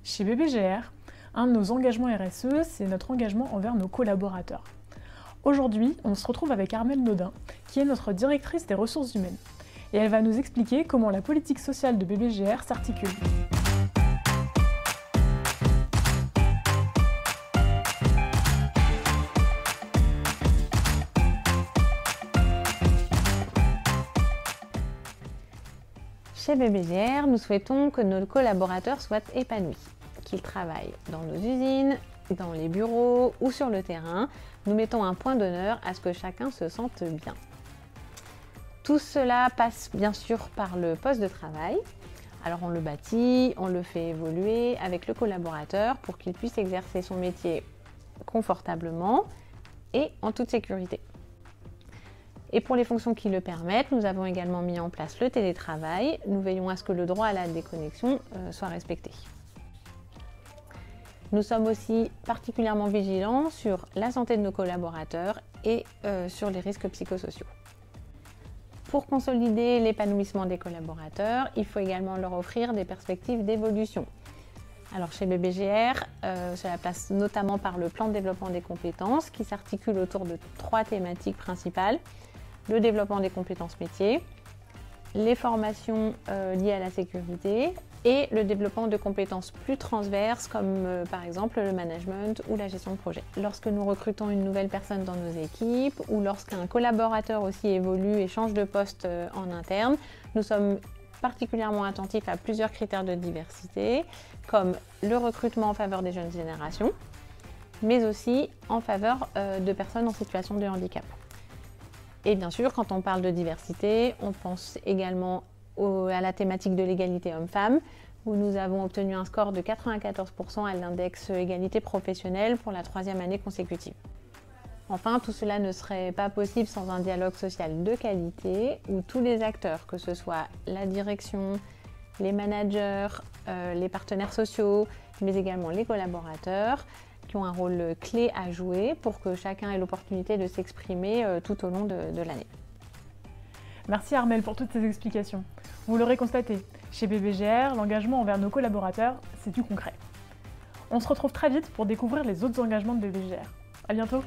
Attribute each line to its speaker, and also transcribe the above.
Speaker 1: Chez BBGR, un de nos engagements RSE, c'est notre engagement envers nos collaborateurs. Aujourd'hui, on se retrouve avec Armelle Naudin, qui est notre directrice des ressources humaines. Et elle va nous expliquer comment la politique sociale de BBGR s'articule.
Speaker 2: Chez BBGR, nous souhaitons que nos collaborateurs soient épanouis, qu'ils travaillent dans nos usines, dans les bureaux ou sur le terrain. Nous mettons un point d'honneur à ce que chacun se sente bien. Tout cela passe bien sûr par le poste de travail. Alors on le bâtit, on le fait évoluer avec le collaborateur pour qu'il puisse exercer son métier confortablement et en toute sécurité. Et pour les fonctions qui le permettent, nous avons également mis en place le télétravail. Nous veillons à ce que le droit à la déconnexion soit respecté. Nous sommes aussi particulièrement vigilants sur la santé de nos collaborateurs et sur les risques psychosociaux. Pour consolider l'épanouissement des collaborateurs, il faut également leur offrir des perspectives d'évolution. Alors chez BBGR, cela passe notamment par le plan de développement des compétences qui s'articule autour de 3 thématiques principales. Le développement des compétences métiers, les formations liées à la sécurité et le développement de compétences plus transverses comme par exemple le management ou la gestion de projet. Lorsque nous recrutons une nouvelle personne dans nos équipes ou lorsqu'un collaborateur aussi évolue et change de poste en interne, nous sommes particulièrement attentifs à plusieurs critères de diversité comme le recrutement en faveur des jeunes générations, mais aussi en faveur de personnes en situation de handicap. Et bien sûr, quand on parle de diversité, on pense également à la thématique de l'égalité homme-femme, où nous avons obtenu un score de 94% à l'index égalité professionnelle pour la 3e année consécutive. Enfin, tout cela ne serait pas possible sans un dialogue social de qualité, où tous les acteurs, que ce soit la direction, les managers, les partenaires sociaux, mais également les collaborateurs, qui ont un rôle clé à jouer pour que chacun ait l'opportunité de s'exprimer tout au long de l'année.
Speaker 1: Merci Armelle pour toutes ces explications. Vous l'aurez constaté, chez BBGR, l'engagement envers nos collaborateurs, c'est du concret. On se retrouve très vite pour découvrir les autres engagements de BBGR. À bientôt!